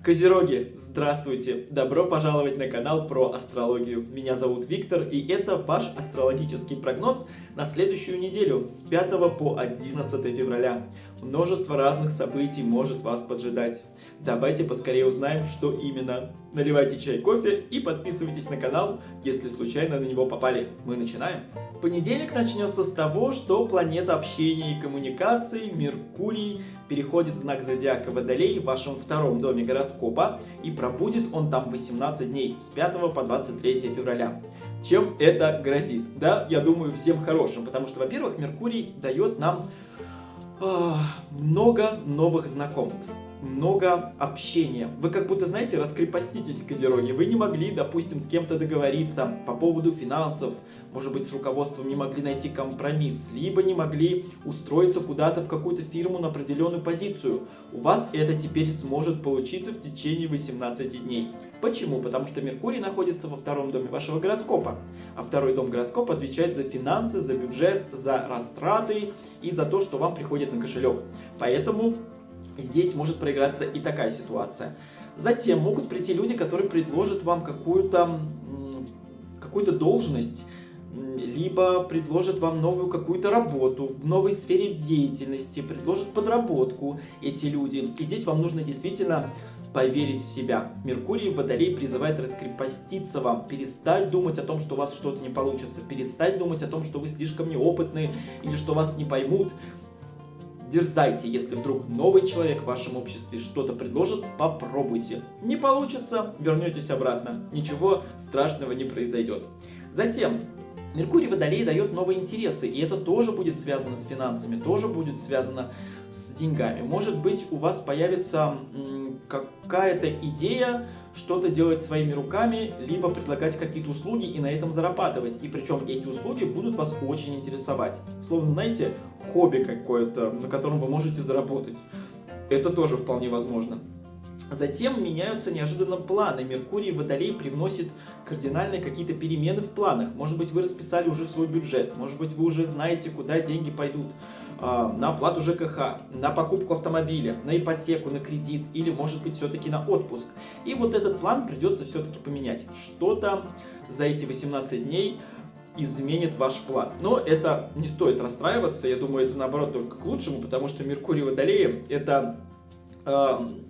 Козероги, здравствуйте! Добро пожаловать на канал про астрологию. Меня зовут Виктор, и это ваш астрологический прогноз на следующую неделю с 5 по 11 февраля. Множество разных событий может вас поджидать. Давайте поскорее узнаем, что именно. Наливайте чай, кофе и подписывайтесь на канал, если случайно на него попали. Мы начинаем. Понедельник начнется с того, что планета общения и коммуникаций Меркурий переходит в знак зодиака Водолей в вашем втором доме гороскопа, и пробудет он там 18 дней, с 5 по 23 февраля. Чем это грозит? Да, я думаю, всем хорошим, потому что, во-первых, Меркурий дает нам много новых знакомств, много общения. Вы как будто, знаете, раскрепоститесь, козероги. Вы не могли, допустим, с кем-то договориться по поводу финансов, может быть, с руководством не могли найти компромисс, либо не могли устроиться куда-то в какую-то фирму на определенную позицию. У вас это теперь сможет получиться в течение 18 дней. Почему? Потому что Меркурий находится во втором доме вашего гороскопа, а второй дом гороскопа отвечает за финансы, за бюджет, за растраты и за то, что вам приходит на кошелек. Поэтому здесь может проиграться и такая ситуация. Затем могут прийти люди, которые предложат вам какую-то должность, либо предложат вам новую какую-то работу в новой сфере деятельности, предложат подработку эти люди. И здесь вам нужно действительно поверить в себя. Меркурий в Водолей призывает раскрепоститься вам, перестать думать о том, что у вас что-то не получится, перестать думать о том, что вы слишком неопытны или что вас не поймут. Дерзайте, если вдруг новый человек в вашем обществе что-то предложит, попробуйте. Не получится, вернетесь обратно. Ничего страшного не произойдет. Затем Меркурий в Водолее дает новые интересы, и это тоже будет связано с финансами, тоже будет связано с деньгами. Может быть, у вас появится какая-то идея что-то делать своими руками, либо предлагать какие-то услуги и на этом зарабатывать. И причем эти услуги будут вас очень интересовать. Словно, знаете, хобби какое-то, на котором вы можете заработать. Это тоже вполне возможно. Затем меняются неожиданно планы. Меркурий в Водолей привносит кардинальные какие-то перемены в планах. Может быть, вы расписали уже свой бюджет, может быть, вы уже знаете, куда деньги пойдут. На оплату ЖКХ, на покупку автомобиля, на ипотеку, на кредит или, может быть, все-таки на отпуск. И вот этот план придется все-таки поменять. Что-то за эти 18 дней изменит ваш план. Но это не стоит расстраиваться. Я думаю, это наоборот только к лучшему, потому что Меркурий в Водолее это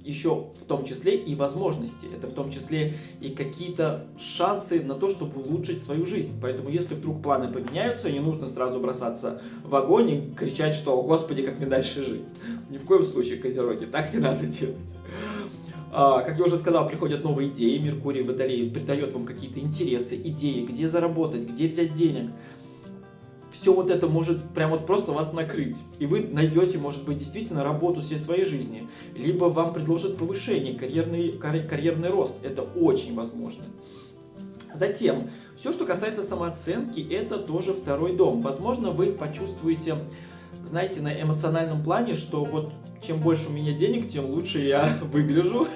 еще в том числе и возможности, это в том числе и какие-то шансы на то, чтобы улучшить свою жизнь. Поэтому, если вдруг планы поменяются, не нужно сразу бросаться в огонь и кричать, что «О, Господи, как мне дальше жить». Ни в коем случае, козероги, так не надо делать. Как я уже сказал, приходят новые идеи. Меркурий в Водолее придает вам какие-то интересы, идеи, где заработать, где взять денег. Все вот это может прям вот просто вас накрыть. И вы найдете, может быть, действительно работу всей своей жизни. Либо вам предложат повышение, карьерный рост. Это очень возможно. Затем, все, что касается самооценки, это тоже второй дом. Возможно, вы почувствуете, знаете, на эмоциональном плане, что вот чем больше у меня денег, тем лучше я выгляжу,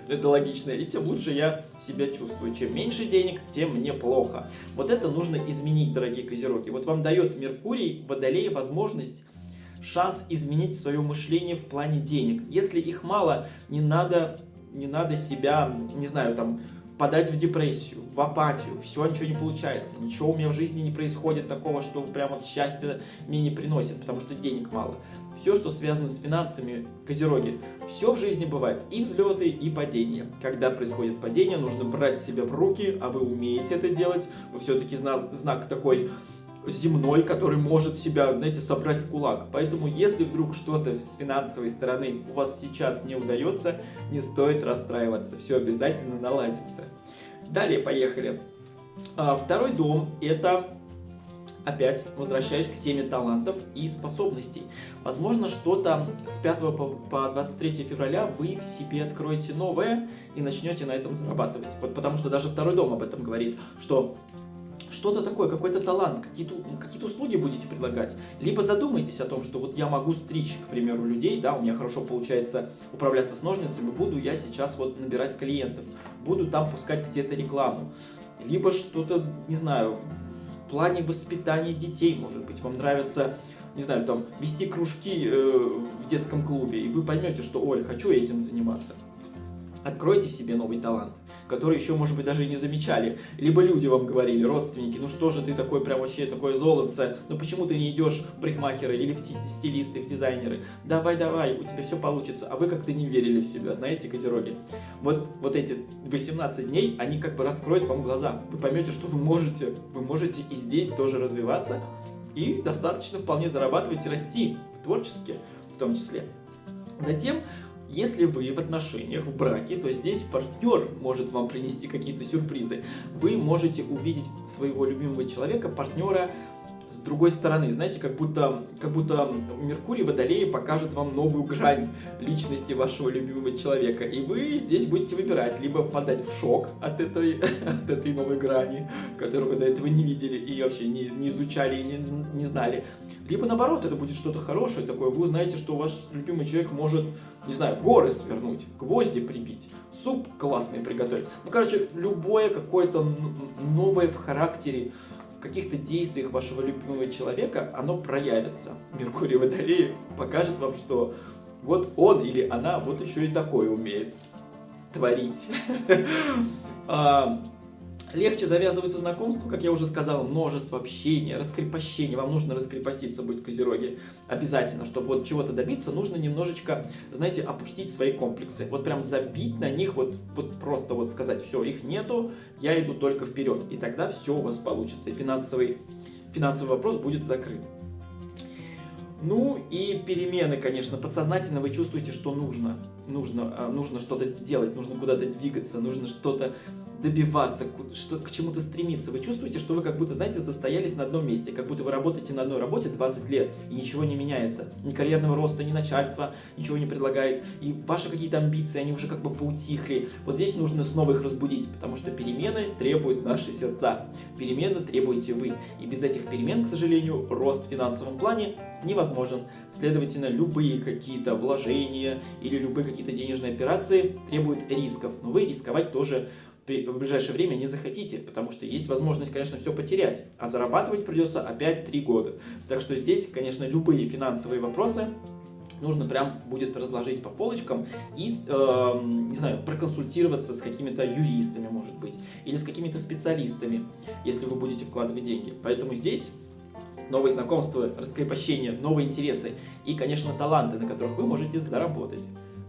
это логично, и тем лучше я себя чувствую. Чем меньше денег, тем мне плохо. Вот это нужно изменить, дорогие козероги. Вот вам дает Меркурий в Водолее возможность, шанс изменить свое мышление в плане денег. Если их мало, не надо себя, не знаю, там, впадать в депрессию, в апатию, все, ничего не получается, ничего у меня в жизни не происходит такого, что прям вот счастье мне не приносит, потому что денег мало. Все, что связано с финансами, козероги, все в жизни бывает, и взлеты, и падения. Когда происходит падение, нужно брать себя в руки, а вы умеете это делать, вы все-таки знак такой земной, который может себя, знаете, собрать в кулак. Поэтому, если вдруг что-то с финансовой стороны у вас сейчас не удается, не стоит расстраиваться. Все обязательно наладится. Далее поехали. Второй дом – это, опять возвращаюсь к теме талантов и способностей. Возможно, что-то с 5 по 23 февраля вы в себе откроете новое и начнете на этом зарабатывать. Вот потому что даже второй дом об этом говорит, что что-то такое, какой-то талант, какие-то услуги будете предлагать. Либо задумайтесь о том, что вот я могу стричь, к примеру, людей, да, у меня хорошо получается управляться с ножницами, буду я сейчас вот набирать клиентов, буду там пускать где-то рекламу. Либо что-то, не знаю, в плане воспитания детей, может быть, вам нравится, не знаю, там, вести кружки в детском клубе, и вы поймете, что, ой, хочу этим заниматься. Откройте в себе новый талант, который еще, может быть, даже и не замечали. Либо люди вам говорили, родственники, ну что же ты такой прям вообще такое золотце, ну почему ты не идешь в парикмахеры или в стилисты, в дизайнеры? Давай, у тебя все получится. А вы как-то не верили в себя, знаете, козероги. Вот эти 18 дней, они как бы раскроют вам глаза. Вы поймете, что вы можете и здесь тоже развиваться, и достаточно вполне зарабатывать и расти творчески в том числе. Затем, если вы в отношениях, в браке, то здесь партнер может вам принести какие-то сюрпризы. Вы можете увидеть своего любимого человека, партнера, с другой стороны. Знаете, как будто Меркурий в Водолее покажет вам новую грань личности вашего любимого человека. И вы здесь будете выбирать, либо впадать в шок от этой новой грани, которую вы до этого не видели и вообще не изучали, не знали. Либо наоборот, это будет что-то хорошее такое. Вы узнаете, что ваш любимый человек может, не знаю, горы свернуть, гвозди прибить, суп классный приготовить. Ну, короче, любое какое-то новое в характере, в каких-то действиях вашего любимого человека, оно проявится. Меркурий в Водолее покажет вам, что вот он или она вот еще и такое умеет творить. Легче завязываются знакомства, как я уже сказал, множество общения, раскрепощения. Вам нужно раскрепоститься быть, козероги. Обязательно, чтобы вот чего-то добиться, нужно немножечко, знаете, опустить свои комплексы. Вот прям забить на них, вот просто вот сказать, все, их нету, я иду только вперед. И тогда все у вас получится. И финансовый вопрос будет закрыт. Ну и перемены, конечно, подсознательно вы чувствуете, что нужно что-то делать, нужно куда-то двигаться, нужно что-то добиваться, к чему-то стремиться. Вы чувствуете, что вы как будто, знаете, застоялись на одном месте, как будто вы работаете на одной работе 20 лет, и ничего не меняется. Ни карьерного роста, ни начальства ничего не предлагает, и ваши какие-то амбиции, они уже как бы поутихли. Вот здесь нужно снова их разбудить, потому что перемены требуют наши сердца. Перемены требуете вы. И без этих перемен, к сожалению, рост в финансовом плане невозможен. Следовательно, любые какие-то вложения или любые какие-то денежные операции требуют рисков. Но вы рисковать тоже в ближайшее время не захотите, потому что есть возможность, конечно, все потерять, а зарабатывать придется опять 3 года. Так что здесь, конечно, любые финансовые вопросы нужно прям будет разложить по полочкам и, не знаю, проконсультироваться с какими-то юристами, может быть, или с какими-то специалистами, если вы будете вкладывать деньги. Поэтому здесь новые знакомства, раскрепощение, новые интересы и, конечно, таланты, на которых вы можете заработать.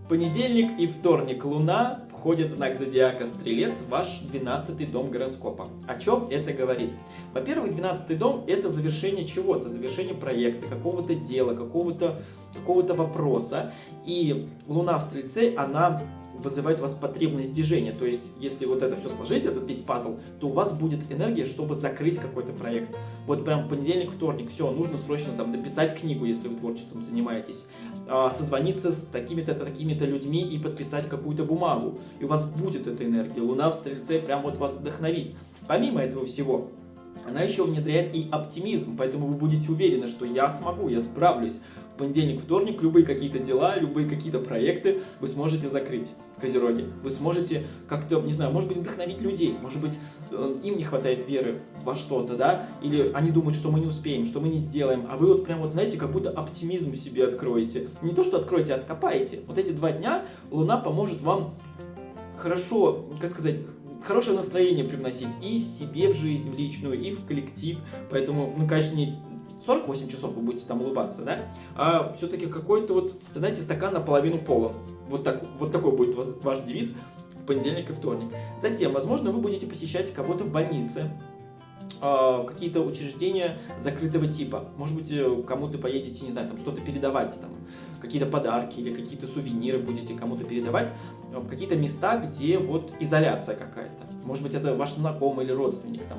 Понедельник и вторник Луна входит в знак зодиака Стрелец, ваш 12-й дом гороскопа. О чем это говорит? Во-первых, 12-й дом – это завершение чего-то, завершение проекта, какого-то дела, какого-то вопроса. И Луна в Стрельце, она вызывает у вас потребность движения. То есть, если вот это все сложить, этот весь пазл, то у вас будет энергия, чтобы закрыть какой-то проект. Вот прям понедельник, вторник, все, нужно срочно там дописать книгу, если вы творчеством занимаетесь, созвониться с такими-то людьми и подписать какую-то бумагу. И у вас будет эта энергия. Луна в Стрельце прям вот вас вдохновит. Помимо этого всего, она еще внедряет и оптимизм, поэтому вы будете уверены, что я смогу, я справлюсь. В понедельник, вторник любые какие-то дела, любые какие-то проекты вы сможете закрыть, козероги. Вы сможете как-то, не знаю, может быть, вдохновить людей, может быть, им не хватает веры во что-то, да, или они думают, что мы не успеем, что мы не сделаем, а вы вот прям вот, знаете, как будто оптимизм в себе откроете. Не то, что откроете, а откопаете. Вот эти 2 дня Луна поможет вам хорошо, как сказать, хорошее настроение привносить и в себе, в жизнь, в личную, и в коллектив. Поэтому, ну, конечно, не 48 часов вы будете там улыбаться, да, а все-таки какой-то вот, знаете, стакан наполовину полон. Вот такой будет ваш девиз в понедельник и вторник. Затем, возможно, вы будете посещать кого-то в больнице, в какие-то учреждения закрытого типа. Может быть, кому-то поедете, не знаю, там что-то передавать, там какие-то подарки или какие-то сувениры будете кому-то передавать в какие-то места, где вот изоляция какая-то. Может быть, это ваш знакомый или родственник там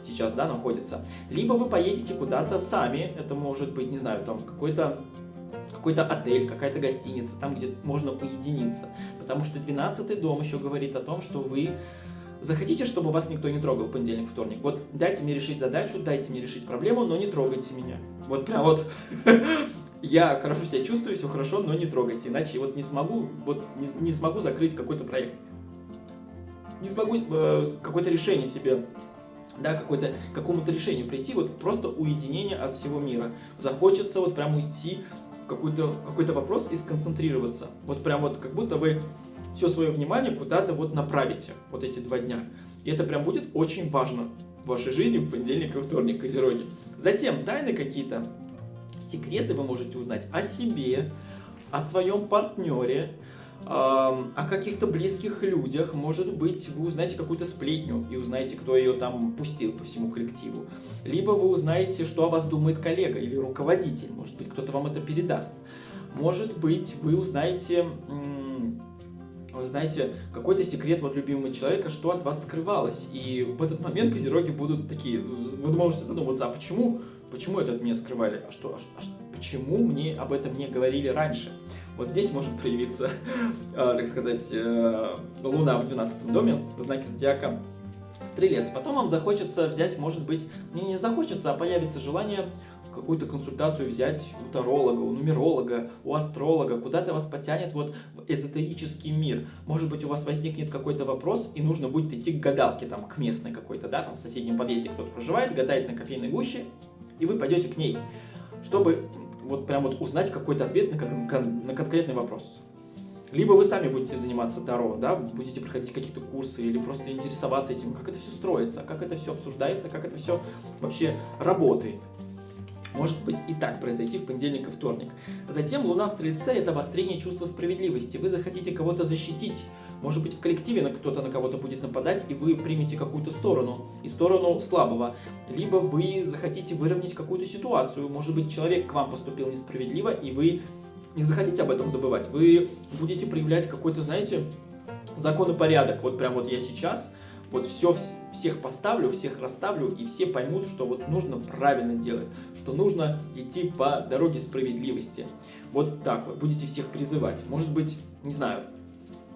сейчас, да, находится. Либо вы поедете куда-то сами, это может быть, не знаю, там какой-то отель, какая-то гостиница, там, где можно уединиться. Потому что 12-й дом еще говорит о том, что вы захотите, чтобы вас никто не трогал понедельник, вторник. Вот дайте мне решить задачу, дайте мне решить проблему, но не трогайте меня. Вот прям вот я хорошо себя чувствую, все хорошо, но не трогайте, иначе вот не смогу закрыть какой-то проект. Не смогу какое-то решение себе, да, какому-то решению прийти, вот просто уединение от всего мира. Захочется вот прям уйти в какой-то вопрос и сконцентрироваться. Вот прям вот как будто вы все свое внимание куда-то вот направите вот эти 2 дня. И это прям будет очень важно в вашей жизни в понедельник и вторник, козероги. Затем тайны какие-то, секреты вы можете узнать о себе, о своем партнере, о каких-то близких людях. Может быть, вы узнаете какую-то сплетню и узнаете, кто ее там пустил по всему коллективу. Либо вы узнаете, что о вас думает коллега или руководитель. Может быть, кто-то вам это передаст. Может быть, вы узнаете какой-то секрет вот любимого человека, что от вас скрывалось. И в этот момент козероги будут такие, вы можете задуматься, а почему это от меня скрывали? Почему мне об этом не говорили раньше? Вот здесь может проявиться, так сказать, Луна в 12 доме, в знаке зодиака Стрелец. Потом вам захочется взять, может быть, не захочется, а появится желание какую-то консультацию взять у таролога, у нумеролога, у астролога, куда-то вас потянет вот в эзотерический мир. Может быть, у вас возникнет какой-то вопрос, и нужно будет идти к гадалке, там, к местной какой-то, да, там в соседнем подъезде кто-то проживает, гадает на кофейной гуще, и вы пойдете к ней, чтобы вот прям вот узнать какой-то ответ на конкретный вопрос. Либо вы сами будете заниматься таро, да, будете проходить какие-то курсы или просто интересоваться этим, как это все строится, как это все обсуждается, как это все вообще работает. Может быть и так произойти в понедельник и вторник. Затем Луна в Стрельце – это обострение чувства справедливости. Вы захотите кого-то защитить. Может быть, в коллективе кто-то на кого-то будет нападать, и вы примете какую-то сторону, и сторону слабого. Либо вы захотите выровнять какую-то ситуацию. Может быть, человек к вам поступил несправедливо, и вы не захотите об этом забывать. Вы будете проявлять какой-то, знаете, закон и порядок. Вот прям вот я сейчас вот всех поставлю, всех расставлю, и все поймут, что вот нужно правильно делать, что нужно идти по дороге справедливости. Вот так вы будете всех призывать. Может быть, не знаю,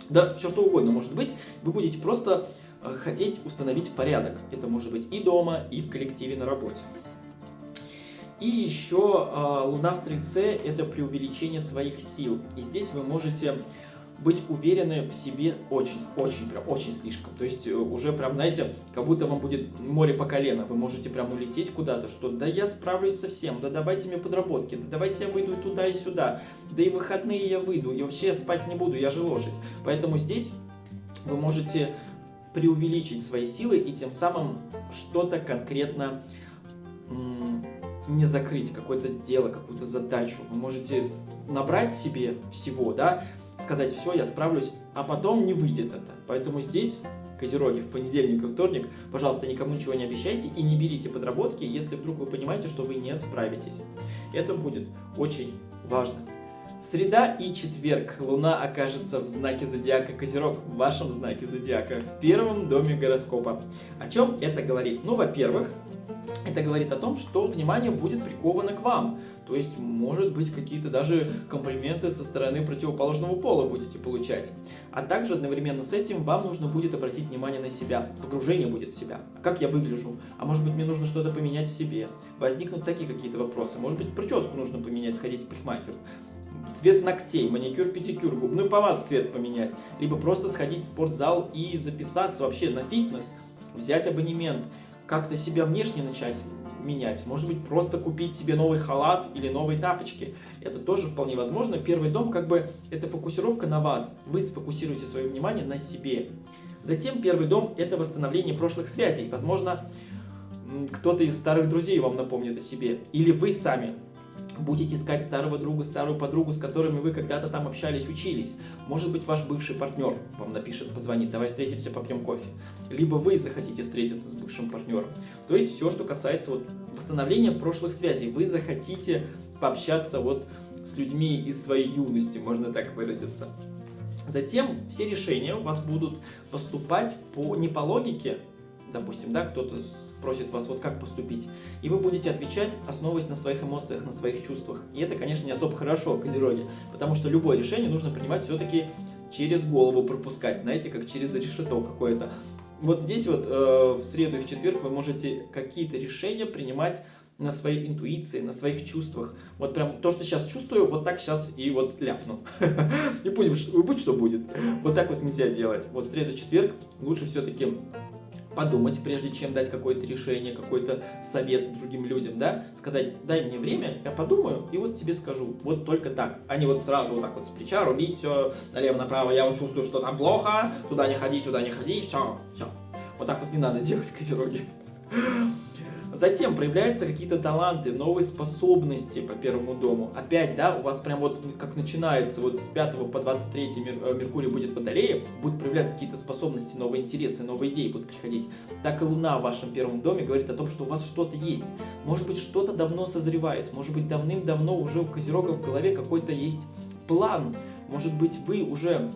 да, все что угодно может быть, вы будете просто хотеть установить порядок. Это может быть и дома, и в коллективе на работе. И еще Луна в Стрельце – это преувеличение своих сил. И здесь вы можете быть уверены в себе очень слишком. То есть уже прям, знаете, как будто вам будет море по колено. Вы можете прям улететь куда-то, что да я справлюсь со всем, да давайте мне подработки, да давайте я выйду и туда, и сюда, да и в выходные я выйду, и вообще я спать не буду, я же лошадь. Поэтому здесь вы можете преувеличить свои силы и тем самым что-то конкретно не закрыть, какое-то дело, какую-то задачу. Вы можете набрать себе всего, да, сказать, все, я справлюсь, а потом не выйдет это. Поэтому здесь, козероги, в понедельник и вторник, пожалуйста, никому ничего не обещайте и не берите подработки, если вдруг вы понимаете, что вы не справитесь. Это будет очень важно. Среда и четверг. Луна окажется в знаке зодиака Козерог, в вашем знаке зодиака, в первом доме гороскопа. О чем это говорит? Ну, во-первых, это говорит о том, что внимание будет приковано к вам. То есть, может быть, какие-то даже комплименты со стороны противоположного пола будете получать. А также одновременно с этим вам нужно будет обратить внимание на себя. Погружение будет в себя. А как я выгляжу? А может быть, мне нужно что-то поменять в себе? Возникнут такие какие-то вопросы. Может быть, прическу нужно поменять, сходить к парикмахеру. Цвет ногтей, маникюр, педикюр, губную помаду цвет поменять. Либо просто сходить в спортзал и записаться вообще на фитнес, взять абонемент. Как-то себя внешне начать менять. Может быть, просто купить себе новый халат или новые тапочки. Это тоже вполне возможно. Первый дом, как бы, это фокусировка на вас. Вы сфокусируете свое внимание на себе. Затем первый дом – это восстановление прошлых связей. Возможно, кто-то из старых друзей вам напомнит о себе. Или вы сами будете искать старого друга, старую подругу, с которыми вы когда-то там общались, учились. Может быть, ваш бывший партнер вам напишет, позвонит, давай встретимся, попьем кофе. Либо вы захотите встретиться с бывшим партнером. То есть все, что касается вот восстановления прошлых связей. Вы захотите пообщаться вот с людьми из своей юности, можно так выразиться. Затем все решения у вас будут поступать не по логике. Допустим, да, кто-то спросит вас, вот как поступить, и вы будете отвечать, основываясь на своих эмоциях, на своих чувствах. И это, конечно, не особо хорошо, козероги, потому что любое решение нужно принимать все-таки через голову, пропускать, знаете, как через решето какое-то. Вот здесь вот в среду и в четверг вы можете какие-то решения принимать на своей интуиции, на своих чувствах. Вот прям то, что сейчас чувствую, вот так сейчас и вот ляпну. И будь что будет. Вот так вот нельзя делать. Вот в среду, четверг лучше все-таки подумать, прежде чем дать какое-то решение, какой-то совет другим людям, да, сказать, дай мне время, я подумаю, и вот тебе скажу, вот только так, а не вот сразу вот так вот с плеча рубить все налево-направо, я вот чувствую, что там плохо, туда не ходи, все, все. Вот так вот не надо делать, козероги. Затем проявляются какие-то таланты, новые способности по первому дому. Опять, да, у вас прям вот как начинается вот с 5 по 23 Меркурий будет в Водолее, будут проявляться какие-то способности, новые интересы, новые идеи будут приходить. Так и Луна в вашем первом доме говорит о том, что у вас что-то есть. Может быть, что-то давно созревает, может быть, давным-давно уже у Козерога в голове какой-то есть план. Может быть, вы уже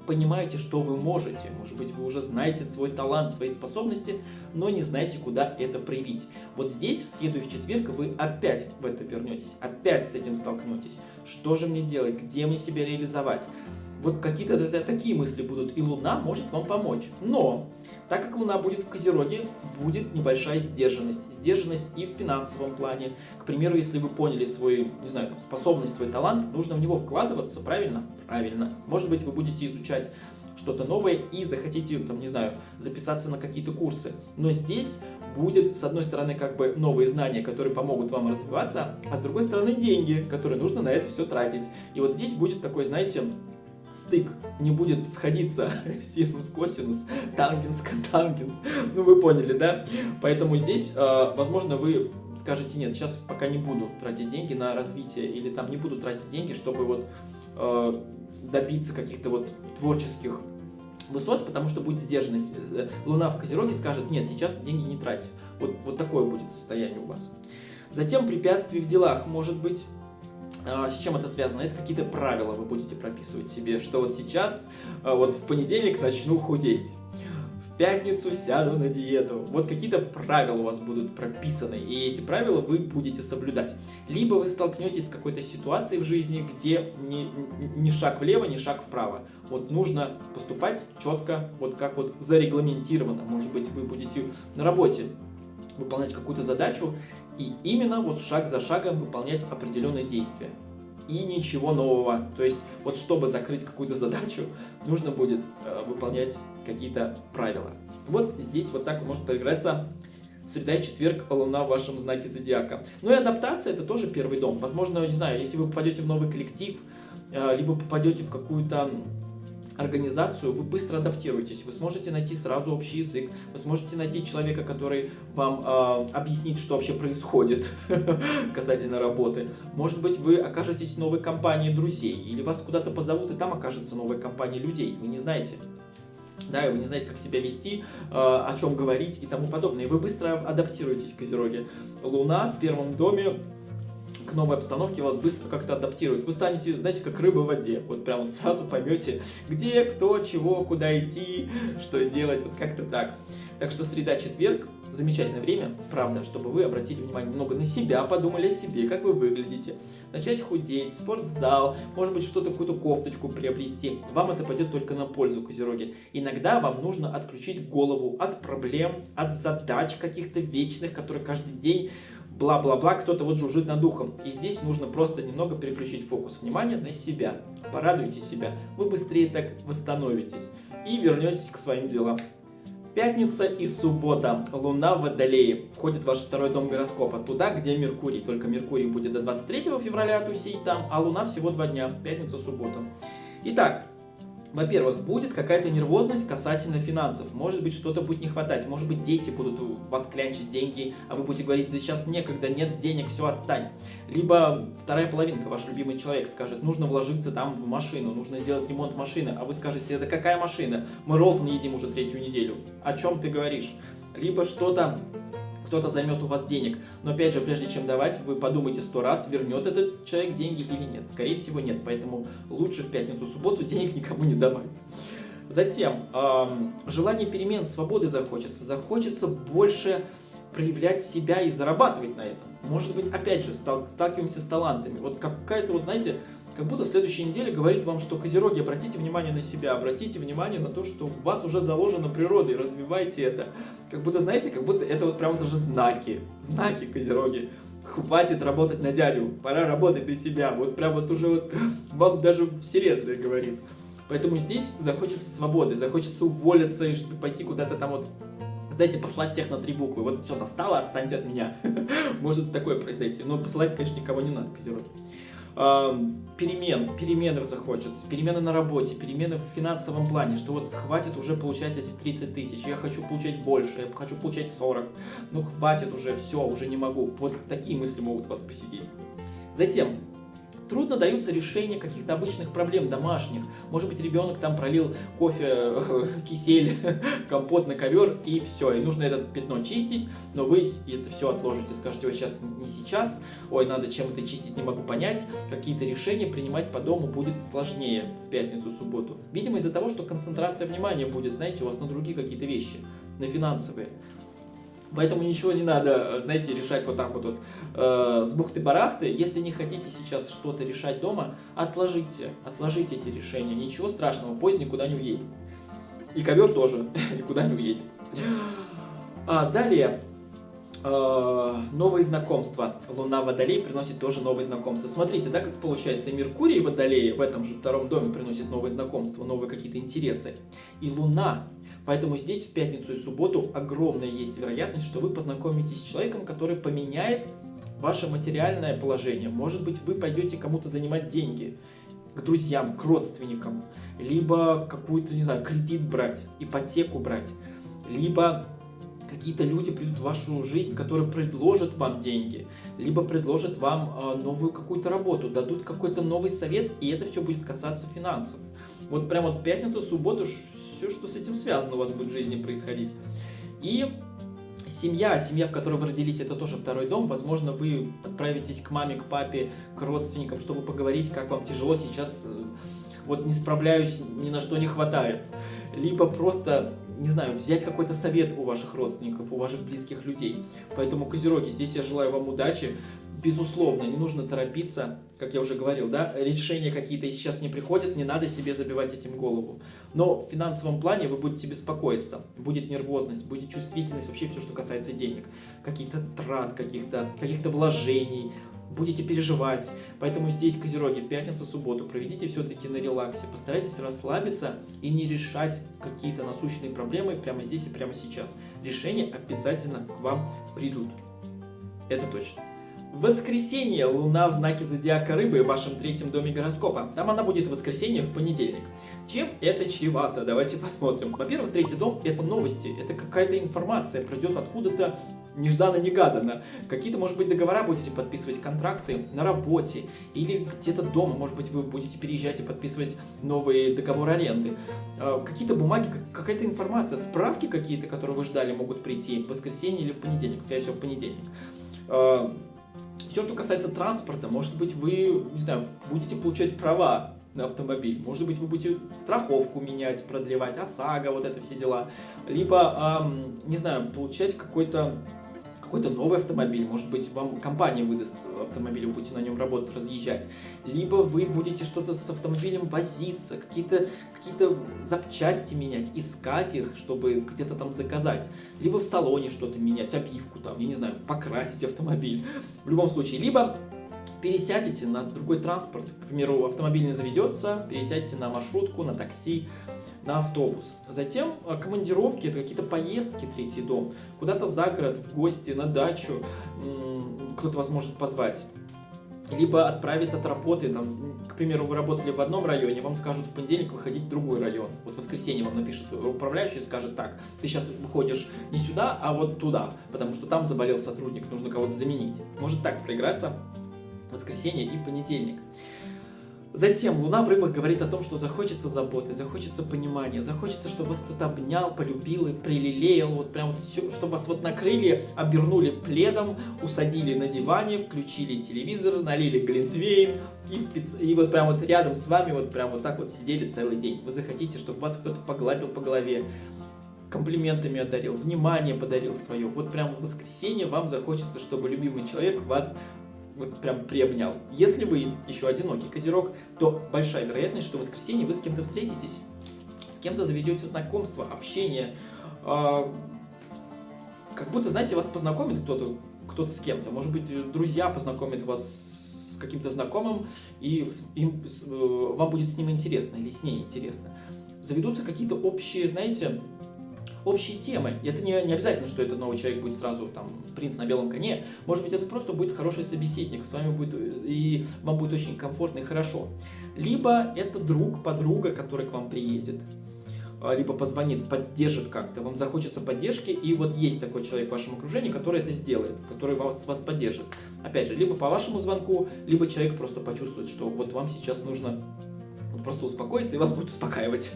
понимаете, что вы можете, может быть, вы уже знаете свой талант, свои способности, но не знаете, куда это проявить. Вот здесь, в среду и в четверг, вы опять в это вернетесь, опять с этим столкнетесь. Что же мне делать, где мне себя реализовать? Вот какие-то такие мысли будут, и Луна может вам помочь. Но, так как Луна будет в Козероге, будет небольшая сдержанность. Сдержанность и в финансовом плане. К примеру, если вы поняли свою, не знаю, там, способность, свой талант, нужно в него вкладываться, правильно? Правильно. Может быть, вы будете изучать что-то новое и захотите, там, не знаю, записаться на какие-то курсы. Но здесь будет, с одной стороны, как бы новые знания, которые помогут вам развиваться, а с другой стороны, деньги, которые нужно на это все тратить. И вот здесь будет такой, знаете, стык, не будет сходиться синус, косинус, тангенс, котангенс, ну вы поняли, да? Поэтому здесь, возможно, вы скажете, нет, сейчас пока не буду тратить деньги на развитие, или там не буду тратить деньги, чтобы вот добиться каких-то вот творческих высот, потому что будет сдержанность. Луна в Козероге скажет, нет, сейчас деньги не трать. Вот такое будет состояние у вас. Затем препятствий в делах, может быть. С чем это связано? Это какие-то правила вы будете прописывать себе, что вот сейчас, вот в понедельник начну худеть, в пятницу сяду на диету. Вот какие-то правила у вас будут прописаны, и эти правила вы будете соблюдать. Либо вы столкнетесь с какой-то ситуацией в жизни, где ни шаг влево, ни шаг вправо. Вот нужно поступать четко, вот как вот зарегламентировано. Может быть, вы будете на работе выполнять какую-то задачу, и именно вот шаг за шагом выполнять определенные действия. И ничего нового. То есть, вот чтобы закрыть какую-то задачу, нужно будет выполнять какие-то правила. Вот здесь вот так может проиграться среда и четверг, Луна в вашем знаке зодиака. Ну и адаптация — это тоже первый дом. Возможно, не знаю, если вы попадете в новый коллектив, либо попадете в какую-то организацию, вы быстро адаптируетесь, вы сможете найти сразу общий язык, вы сможете найти человека, который вам объяснит, что вообще происходит касательно работы. Может быть, вы окажетесь в новой компании друзей, или вас куда-то позовут, и там окажется новая компания людей, вы не знаете. Да, и вы не знаете, как себя вести, о чем говорить и тому подобное. И вы быстро адаптируетесь, Козероги. Луна в первом доме к новой обстановке вас быстро как-то адаптирует. Вы станете, знаете, как рыба в воде. Вот прям вот сразу поймете, где, кто, чего, куда идти, что делать. Вот как-то так. Так что среда-четверг — замечательное время, правда, чтобы вы обратили внимание немного на себя, подумали о себе, как вы выглядите. Начать худеть, спортзал, может быть, что-то, какую-то кофточку приобрести. Вам это пойдет только на пользу, Козероги. Иногда вам нужно отключить голову от проблем, от задач каких-то вечных, которые каждый день бла-бла-бла, кто-то вот жужжит над ухом. И здесь нужно просто немного переключить фокус внимания на себя. Порадуйте себя, вы быстрее так восстановитесь и вернетесь к своим делам. Пятница и суббота. Луна в Водолее. Входит в ваш второй дом гороскопа. Туда, где Меркурий. Только Меркурий будет до 23 февраля тусить там, а Луна всего 2 дня. Пятница, суббота. Итак, во-первых, будет какая-то нервозность касательно финансов. Может быть, что-то будет не хватать. Может быть, дети будут у вас клянчить деньги, а вы будете говорить, да сейчас некогда, нет денег, все, отстань. Либо вторая половинка, ваш любимый человек, скажет, нужно вложиться там в машину, нужно сделать ремонт машины. А вы скажете, это какая машина? Мы Ролтон едим уже 3-ю неделю. О чем ты говоришь? Либо что-то... кто-то займет у вас денег. Но опять же, прежде чем давать, вы подумайте 100 раз, вернет этот человек деньги или нет. Скорее всего, нет. Поэтому лучше в пятницу-субботу денег никому не давать. Затем, желание перемен, свободы захочется. Захочется больше проявлять себя и зарабатывать на этом. Может быть, опять же, сталкиваемся с талантами. Вот какая-то, вот знаете, как будто следующая неделя говорит вам, что Козероги, обратите внимание на себя, обратите внимание на то, что у вас уже заложено природой, развивайте это. Как будто, знаете, как будто это вот прям даже знаки, Козероги. Хватит работать на дядю, пора работать на себя. Вот прям вот уже вот вам даже вселенная говорит. Поэтому здесь захочется свободы, захочется уволиться и пойти куда-то там вот знаете, послать всех на 3 буквы. Вот все, достало, отстаньте от меня. Может такое произойти. Но посылать, конечно, никого не надо, козероги. Перемены захочется, перемены на работе, перемены в финансовом плане, что вот хватит уже получать эти 30 тысяч, я хочу получать больше, я хочу получать 40, ну хватит уже, все, уже не могу. Вот такие мысли могут вас посетить. Затем, трудно даются решения каких-то обычных проблем домашних. Может быть, ребенок там пролил кофе, кисель, компот на ковер, и все. И нужно это пятно чистить, но вы это все отложите. Скажете, ой, сейчас не сейчас, ой, надо чем это чистить, не могу понять. Какие-то решения принимать по дому будет сложнее в пятницу, субботу. Видимо, из-за того, что концентрация внимания будет, знаете, у вас на другие какие-то вещи, на финансовые. Поэтому ничего не надо, знаете, решать вот так вот с бухты-барахты. Если не хотите сейчас что-то решать дома, отложите эти решения. Ничего страшного, поезд никуда не уедет. И ковер тоже никуда не уедет. Далее, новые знакомства. Луна в Водолее приносит тоже новые знакомства. Смотрите, да, как получается, и Меркурий в Водолее в этом же втором доме приносит новые знакомства, новые какие-то интересы. И Луна. Поэтому здесь в пятницу и субботу огромная есть вероятность, что вы познакомитесь с человеком, который поменяет ваше материальное положение. Может быть, вы пойдете кому-то занимать деньги, к друзьям, к родственникам, либо какую-то, не знаю, кредит брать, ипотеку брать, либо какие-то люди придут в вашу жизнь, которые предложат вам деньги, либо предложат вам новую какую-то работу, дадут какой-то новый совет, и это все будет касаться финансов. Вот прямо вот пятницу, субботу, все, что с этим связано, у вас будет в жизни происходить. И семья, в которой вы родились, это тоже второй дом. Возможно, вы отправитесь к маме, к папе, к родственникам, чтобы поговорить, как вам тяжело сейчас, вот не справляюсь, ни на что не хватает. Либо просто, не знаю, взять какой-то совет у ваших родственников, у ваших близких людей. Поэтому, козероги, здесь я желаю вам удачи. Безусловно, не нужно торопиться, как я уже говорил, да, решения какие-то сейчас не приходят, не надо себе забивать этим голову. Но в финансовом плане вы будете беспокоиться, будет нервозность, будет чувствительность, вообще все, что касается денег, каких-то трат, каких-то вложений, будете переживать. Поэтому здесь, козероги, пятницу, субботу проведите все-таки на релаксе, постарайтесь расслабиться и не решать какие-то насущные проблемы прямо здесь и прямо сейчас. Решения обязательно к вам придут. Это точно. В воскресенье Луна в знаке зодиака Рыбы в вашем третьем доме гороскопа. Там она будет в воскресенье в понедельник. Чем это чревато? Давайте посмотрим. Во-первых, третий дом — это новости, это какая-то информация, придет откуда-то нежданно-негаданно. Какие-то, может быть, договора будете подписывать, контракты на работе или где-то дома, может быть, вы будете переезжать и подписывать новые договоры аренды. Какие-то бумаги, какая-то информация, справки какие-то, которые вы ждали, могут прийти в воскресенье или в понедельник, скорее всего, в понедельник. Все, что касается транспорта, может быть, вы, не знаю, будете получать права на автомобиль, может быть, вы будете страховку менять, продлевать, ОСАГО, вот это все дела, либо, не знаю, получать какой-то новый автомобиль, может быть, вам компания выдаст автомобиль, вы будете на нем работать, разъезжать, либо вы будете что-то с автомобилем возиться, какие-то запчасти менять, искать их, чтобы где-то там заказать, либо в салоне что-то менять, обивку там, я не знаю, покрасить автомобиль, в любом случае, либо пересядете на другой транспорт, к примеру, автомобиль не заведется, пересядете на маршрутку, на такси, на автобус. Затем командировки, это какие-то поездки, третий дом, куда-то за город, в гости, на дачу, кто-то вас может позвать. Либо отправить от работы, там, к примеру, вы работали в одном районе, вам скажут в понедельник выходить в другой район. Вот в воскресенье вам напишет управляющий и скажет: так, ты сейчас выходишь не сюда, а вот туда, потому что там заболел сотрудник, нужно кого-то заменить. Может так проиграться воскресенье и понедельник. Затем Луна в Рыбах говорит о том, что захочется заботы, захочется понимания, захочется, чтобы вас кто-то обнял, полюбил и прилелеял, вот прям вот все, чтобы вас вот накрыли, обернули пледом, усадили на диване, включили телевизор, налили глинтвейн и вот прям вот рядом с вами вот прям вот так вот сидели целый день. Вы захотите, чтобы вас кто-то погладил по голове, комплиментами одарил, внимание подарил свое. Вот прям в воскресенье вам захочется, чтобы любимый человек вас вот прям приобнял. Если вы еще одинокий козерог, то большая вероятность, что в воскресенье вы с кем-то встретитесь, с кем-то заведете знакомство, общение. Как будто, знаете, вас познакомит кто-то с кем-то. Может быть, друзья познакомят вас с каким-то знакомым, и вам будет с ним интересно или с ней интересно. Заведутся какие-то общие, знаете, общие темы. Это не обязательно, что этот новый человек будет сразу там принц на белом коне. Может быть, это просто будет хороший собеседник, с вами будет, и вам будет очень комфортно и хорошо. Либо это друг, подруга, который к вам приедет, либо позвонит, поддержит как-то, вам захочется поддержки, и вот есть такой человек в вашем окружении, который это сделает, который вас поддержит. Опять же, либо по вашему звонку, либо человек просто почувствует, что вот вам сейчас нужно просто успокоиться, и вас будет успокаивать.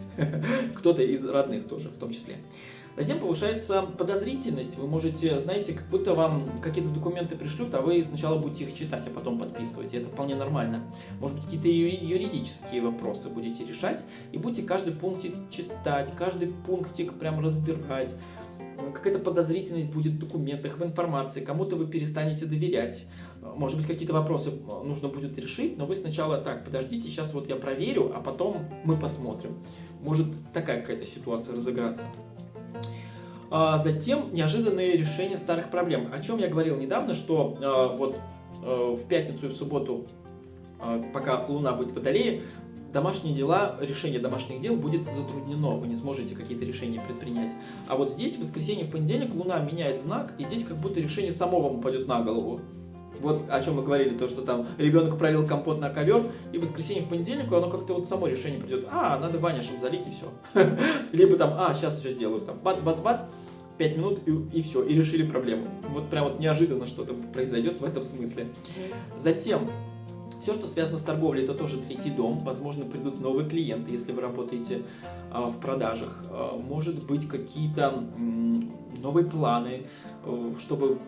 Кто-то из родных тоже, в том числе. Затем повышается подозрительность. Вы можете, знаете, как будто вам какие-то документы пришлют, а вы сначала будете их читать, а потом подписывать. И это вполне нормально. Может быть, какие-то юридические вопросы будете решать, и будете каждый пунктик читать, каждый пунктик прям разбирать. Какая-то подозрительность будет в документах, в информации, кому-то вы перестанете доверять. Может быть, какие-то вопросы нужно будет решить, но вы сначала так, подождите, сейчас вот я проверю, а потом мы посмотрим. Может такая какая-то ситуация разыграться. Затем неожиданные решения старых проблем. О чем я говорил недавно, что в пятницу и в субботу, пока Луна будет в Водолее, домашние дела, решение домашних дел будет затруднено, вы не сможете какие-то решения предпринять. А вот здесь, в воскресенье, в понедельник, Луна меняет знак, и здесь как будто решение само вам упадет на голову. Вот о чем мы говорили, то, что там ребенок пролил компот на ковер, и в воскресенье, в понедельник оно как-то вот само решение придет. Надо ваняшем залить, и все. Либо там, сейчас все сделаю, там, бац-бац-бац, 5 минут, и все, и решили проблему. Вот прям вот неожиданно что-то произойдет в этом смысле. Затем, все, что связано с торговлей, это тоже третий дом. Возможно, придут новые клиенты, если вы работаете в продажах. Может быть, какие-то новые планы, чтобы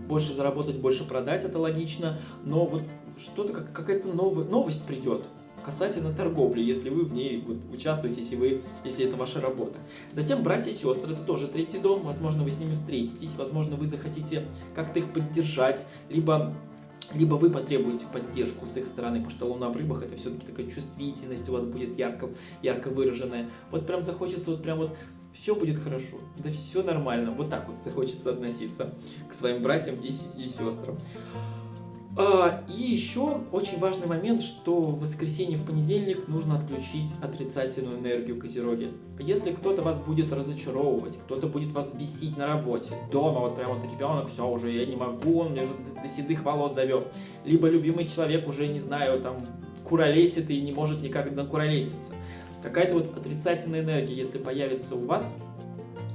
больше заработать, больше продать, это логично. Но вот что-то, какая-то новость придет касательно торговли, если вы в ней участвуете, если это ваша работа. Затем братья и сестры, это тоже третий дом. Возможно, вы с ними встретитесь, возможно, вы захотите как-то их поддержать, либо вы потребуете поддержку с их стороны, потому что Луна в рыбах — это все-таки такая чувствительность у вас будет ярко выраженная. Вот прям захочется, все будет хорошо, да все нормально. Вот так вот захочется относиться к своим братьям и сестрам. И еще очень важный момент, что в воскресенье, в понедельник нужно отключить отрицательную энергию, Козероги. Если кто-то вас будет разочаровывать, кто-то будет вас бесить на работе, дома, ребенок, все, уже я не могу, он меня уже до седых волос довел. Либо любимый человек уже, не знаю, там, куролесит и не может никак накуролеситься. Какая-то вот отрицательная энергия, если появится у вас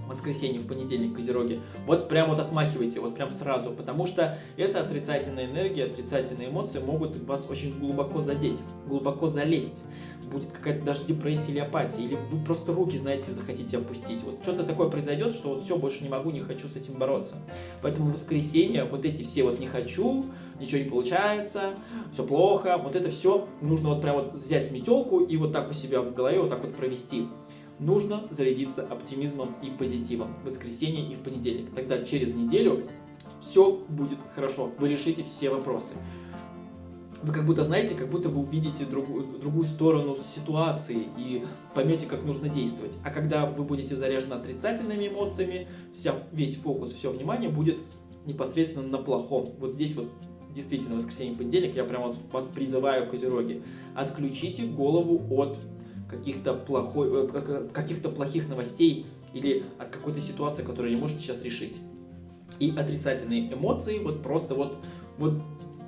в воскресенье, в понедельник, Козероги, вот прям вот отмахивайте, вот прям сразу, потому что эта отрицательная энергия, отрицательные эмоции могут вас очень глубоко задеть, глубоко залезть. Будет какая-то даже депрессия или апатия, или вы просто руки, знаете, захотите опустить. Вот что-то такое произойдет, что вот все, больше не могу, не хочу с этим бороться. Поэтому в воскресенье вот эти все вот не хочу, ничего не получается, все плохо, вот это все нужно вот прям вот взять метелку и вот так у себя в голове вот так вот провести. Нужно зарядиться оптимизмом и позитивом в воскресенье и в понедельник. Тогда через неделю все будет хорошо. Вы решите все вопросы. Вы как будто знаете, как будто вы увидите другую сторону ситуации и поймете, как нужно действовать. А когда вы будете заряжены отрицательными эмоциями, весь фокус, все внимание будет непосредственно на плохом. Вот здесь вот действительно воскресенье и понедельник я прямо вас призываю, Козероги, отключите голову от каких-то плохих новостей или от какой-то ситуации, которую не можете сейчас решить. И отрицательные эмоции просто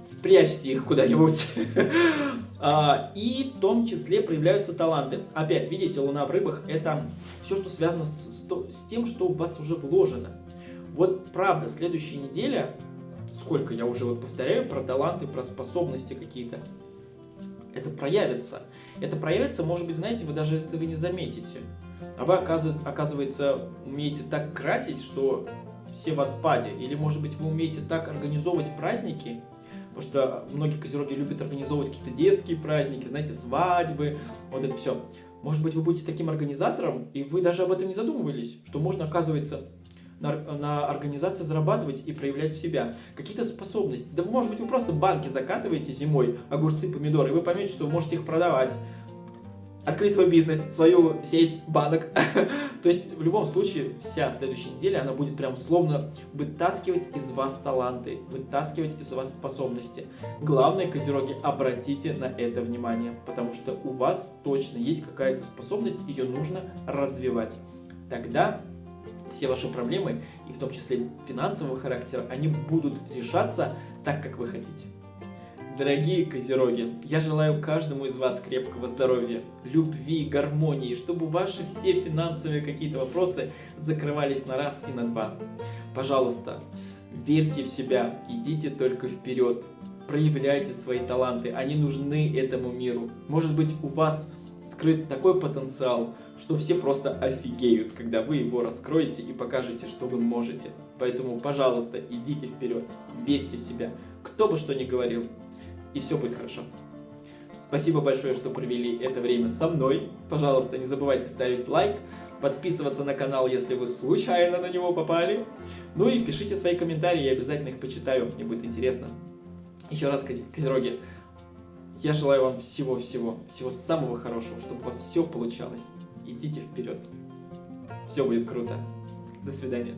спрячьте их куда-нибудь. И в том числе проявляются таланты. Опять, видите, Луна в рыбах — это все, что связано с тем, что в вас уже вложено. Вот правда, следующая неделя, сколько я уже повторяю про таланты, про способности какие-то, это проявится. Это проявится, может быть, знаете, вы даже этого не заметите. А вы, оказывается, умеете так красить, что все в отпаде. Или, может быть, вы умеете так организовывать праздники, потому что многие Козероги любят организовывать какие-то детские праздники, знаете, свадьбы, вот это все. Может быть, вы будете таким организатором, и вы даже об этом не задумывались, что можно, оказывается, на организации зарабатывать и проявлять себя. Какие-то способности. Да, может быть, вы просто банки закатываете зимой, огурцы, помидоры, и вы поймете, что вы можете их продавать. Открыть свой бизнес, свою сеть банок. То есть, в любом случае, вся следующая неделя, она будет прям словно вытаскивать из вас таланты, вытаскивать из вас способности. Главное, Козероги, обратите на это внимание, потому что у вас точно есть какая-то способность, ее нужно развивать. Тогда все ваши проблемы, и в том числе финансового характера, они будут решаться так, как вы хотите. Дорогие козероги, я желаю каждому из вас крепкого здоровья, любви, гармонии, чтобы ваши все финансовые какие-то вопросы закрывались на раз и на два. Пожалуйста, верьте в себя, идите только вперед, проявляйте свои таланты, они нужны этому миру. Может быть, у вас скрыт такой потенциал, что все просто офигеют, когда вы его раскроете и покажете, что вы можете. Поэтому, пожалуйста, идите вперед, верьте в себя, кто бы что ни говорил, и все будет хорошо. Спасибо большое, что провели это время со мной. Пожалуйста, не забывайте ставить лайк, подписываться на канал, если вы случайно на него попали. Ну и пишите свои комментарии, я обязательно их почитаю, мне будет интересно. Еще раз, козероги, я желаю вам всего самого хорошего, чтобы у вас все получалось. Идите вперед. Все будет круто. До свидания.